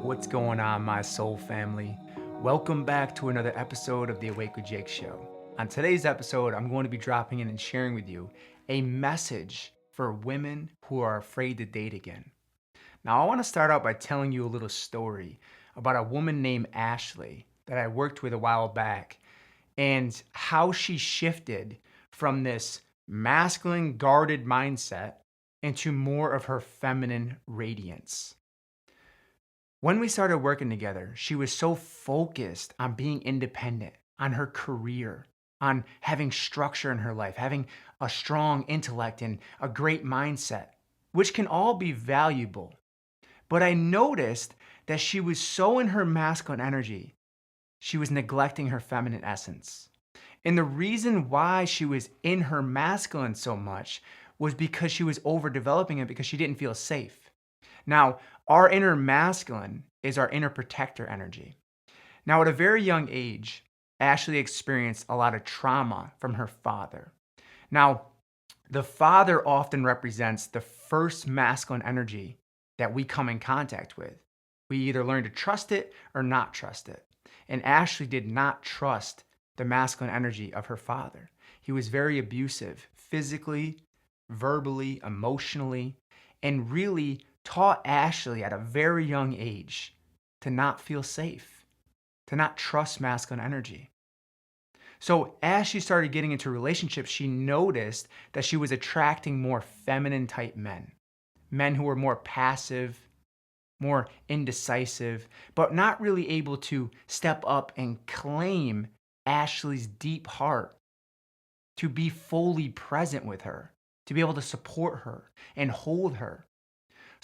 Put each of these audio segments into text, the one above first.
What's going on, my soul family? Welcome back to another episode of the Awake with Jake show. On today's episode, I'm going to be dropping in and sharing with you a message for women who are afraid to date again. Now, I want to start out by telling you a little story about a woman named Ashley that I worked with a while back and how she shifted from this masculine, guarded mindset into more of her feminine radiance. When we started working together, she was so focused on being independent, on her career, on having structure in her life, having a strong intellect and a great mindset, which can all be valuable. But I noticed that she was so in her masculine energy, she was neglecting her feminine essence. And the reason why she was in her masculine so much was because she was overdeveloping it because she didn't feel safe. Now, our inner masculine is our inner protector energy. Now, at a very young age, Ashley experienced a lot of trauma from her father. Now, the father often represents the first masculine energy that we come in contact with. We either learn to trust it or not trust it. And Ashley did not trust the masculine energy of her father. He was very abusive, physically, verbally, emotionally, and really taught Ashley at a very young age to not feel safe, to not trust masculine energy. So as she started getting into relationships, she noticed that she was attracting more feminine type men, men who were more passive, more indecisive, but not really able to step up and claim Ashley's deep heart, to be fully present with her, to be able to support her and hold her.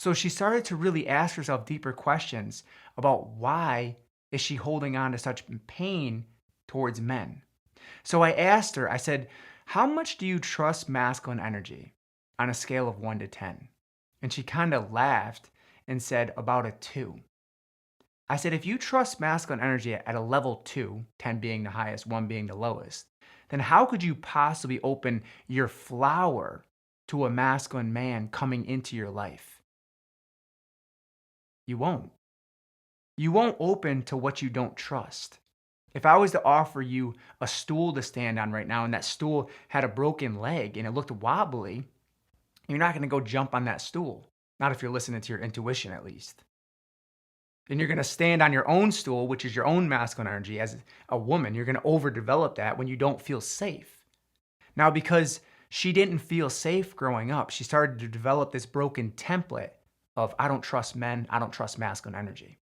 So she started to really ask herself deeper questions about why is she holding on to such pain towards men. So I asked her, I said, how much do you trust masculine energy on a scale of 1 to 10? And she kind of laughed and said about a 2. I said, if you trust masculine energy at a level 2, 10 being the highest, 1 being the lowest, then how could you possibly open your flower to a masculine man coming into your life? You won't. You won't open to what you don't trust. If I was to offer you a stool to stand on right now and that stool had a broken leg and it looked wobbly, you're not going to go jump on that stool. Not if you're listening to your intuition, at least. And you're going to stand on your own stool, which is your own masculine energy as a woman. You're going to overdevelop that when you don't feel safe. Now, because she didn't feel safe growing up, she started to develop this broken template of I don't trust men, I don't trust masculine energy.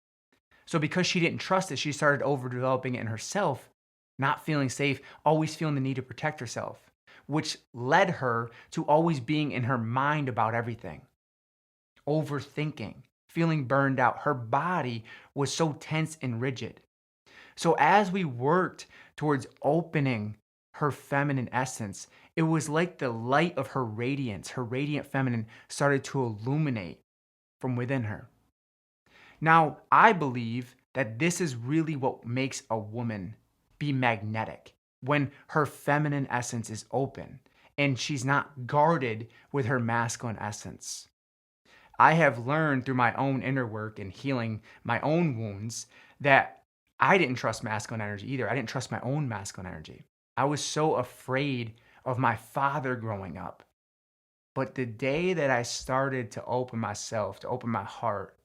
So because she didn't trust it, she started overdeveloping it in herself, not feeling safe, always feeling the need to protect herself, which led her to always being in her mind about everything, overthinking, feeling burned out. Her body was so tense and rigid. So as we worked towards opening her feminine essence, it was like the light of her radiance, her radiant feminine, started to illuminate from within her. Now, I believe that this is really what makes a woman be magnetic when her feminine essence is open and she's not guarded with her masculine essence. I have learned through my own inner work and healing my own wounds that I didn't trust masculine energy either. I didn't trust my own masculine energy. I was so afraid of my father growing up. But the day that I started to open myself, to open my heart,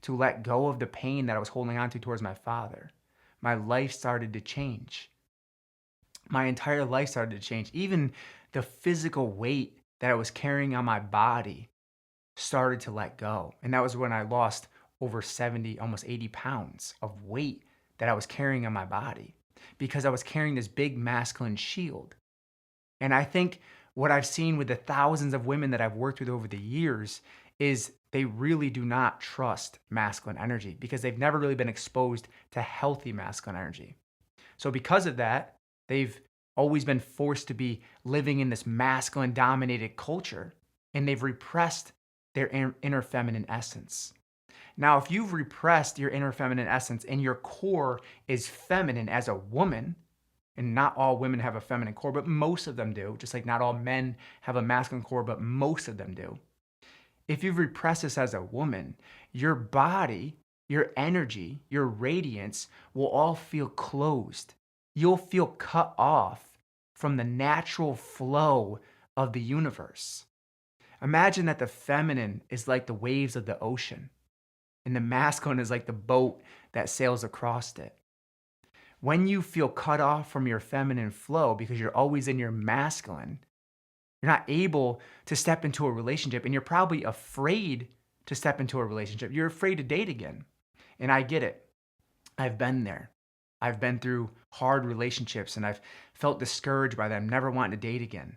to let go of the pain that I was holding on to towards my father, my life started to change. My entire life started to change. Even the physical weight that I was carrying on my body started to let go. And that was when I lost over 70, almost 80 pounds of weight that I was carrying on my body because I was carrying this big masculine shield. And I think what I've seen with the thousands of women that I've worked with over the years is they really do not trust masculine energy because they've never really been exposed to healthy masculine energy. So because of that, they've always been forced to be living in this masculine dominated culture and they've repressed their inner feminine essence. Now, if you've repressed your inner feminine essence and your core is feminine as a woman, and not all women have a feminine core, but most of them do, just like not all men have a masculine core, but most of them do. If you've repressed this as a woman, your body your energy, your radiance will all feel closed. You'll feel cut off from the natural flow of the universe. Imagine that the feminine is like the waves of the ocean, and the masculine is like the boat that sails across it. When you feel cut off from your feminine flow because you're always in your masculine, you're not able to step into a relationship, and you're probably afraid to step into a relationship. You're afraid to date again. And I get it. I've been there. I've been through hard relationships and I've felt discouraged by them, never wanting to date again.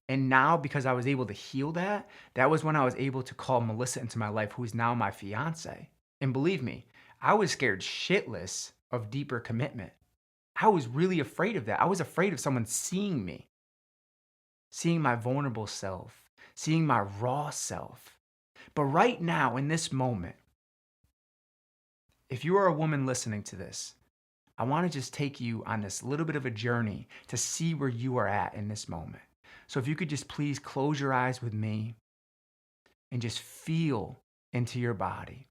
And now, because I was able to heal that, that was when I was able to call Melissa into my life, who's now my fiance. And believe me, I was scared shitless of deeper commitment. I was really afraid of that. I was afraid of someone seeing me, seeing my vulnerable self, seeing my raw self. But right now, in this moment, if you are a woman listening to this, I want to just take you on this little bit of a journey to see where you are at in this moment. So if you could just please close your eyes with me and just feel into your body.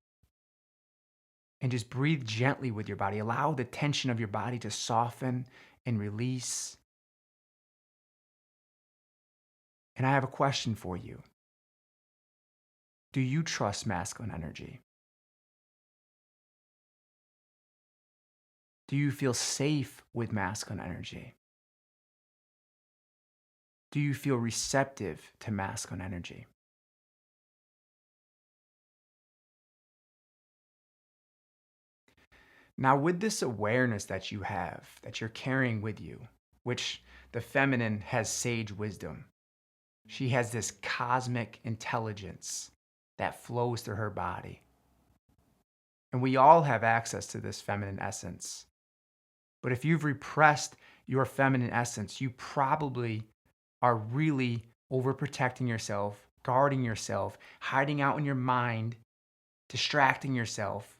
And just breathe gently with your body. Allow the tension of your body to soften and release. And I have a question for you. Do you trust masculine energy? Do you feel safe with masculine energy? Do you feel receptive to masculine energy? Now, with this awareness that you have, that you're carrying with you, which the feminine has sage wisdom, she has this cosmic intelligence that flows through her body. And we all have access to this feminine essence. But if you've repressed your feminine essence, you probably are really overprotecting yourself, guarding yourself, hiding out in your mind, distracting yourself.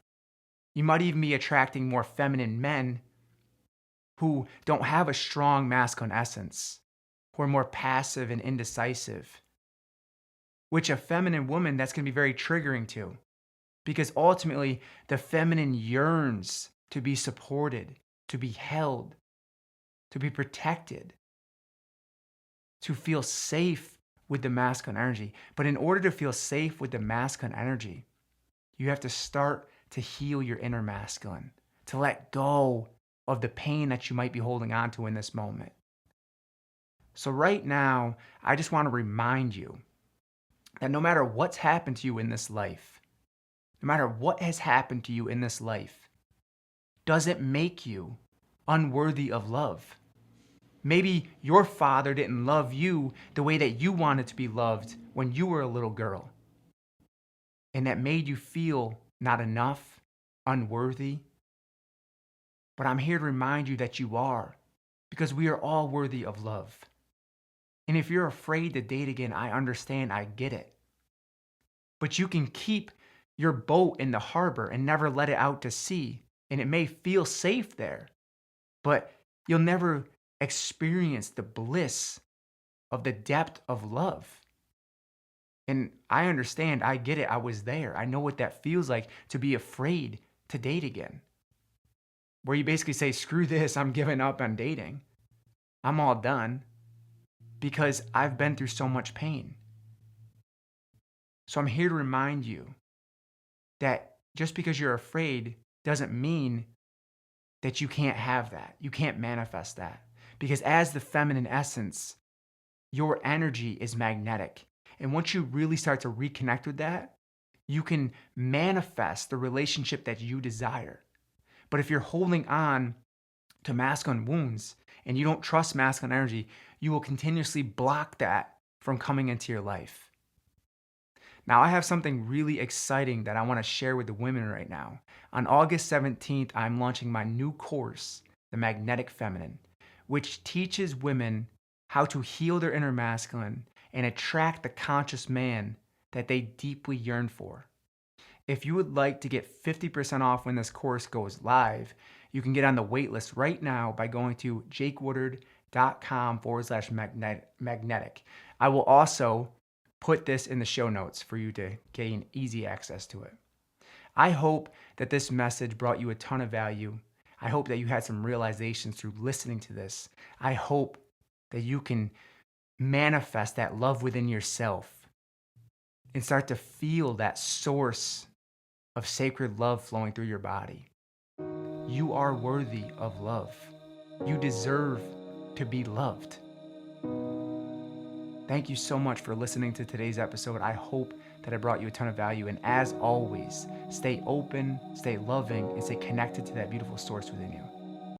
You might even be attracting more feminine men who don't have a strong masculine essence, who are more passive and indecisive, which a feminine woman, that's going to be very triggering to, because ultimately the feminine yearns to be supported, to be held, to be protected, to feel safe with the masculine energy. But in order to feel safe with the masculine energy, you have to start to heal your inner masculine, to let go of the pain that you might be holding on to in this moment. So right now, I just want to remind you that no matter what's happened to you in this life, no matter what has happened to you in this life, doesn't make you unworthy of love. Maybe your father didn't love you the way that you wanted to be loved when you were a little girl, and that made you feel not enough, unworthy. But I'm here to remind you that you are, because we are all worthy of love. And if you're afraid to date again, I understand, I get it. But you can keep your boat in the harbor and never let it out to sea. And it may feel safe there, but you'll never experience the bliss of the depth of love. And I understand, I get it, I was there. I know what that feels like to be afraid to date again. Where you basically say, screw this, I'm giving up on dating. I'm all done because I've been through so much pain. So I'm here to remind you that just because you're afraid doesn't mean that you can't have that. You can't manifest that. Because as the feminine essence, your energy is magnetic. And once you really start to reconnect with that, you can manifest the relationship that you desire. But if you're holding on to masculine wounds and you don't trust masculine energy, you will continuously block that from coming into your life. Now, I have something really exciting that I want to share with the women right now. On August 17th, I'm launching my new course, The Magnetic Feminine, which teaches women how to heal their inner masculine and attract the conscious man that they deeply yearn for. If you would like to get 50% off when this course goes live, you can get on the wait list right now by going to jakewoodard.com/magnetic. I will also put this in the show notes for you to gain easy access to it. I hope that this message brought you a ton of value. I hope that you had some realizations through listening to this. I hope that you can manifest that love within yourself and start to feel that source of sacred love flowing through your body. You are worthy of love. You deserve to be loved. Thank you so much for listening to today's episode. I hope that I brought you a ton of value. And as always, stay open, stay loving, and stay connected to that beautiful source within you.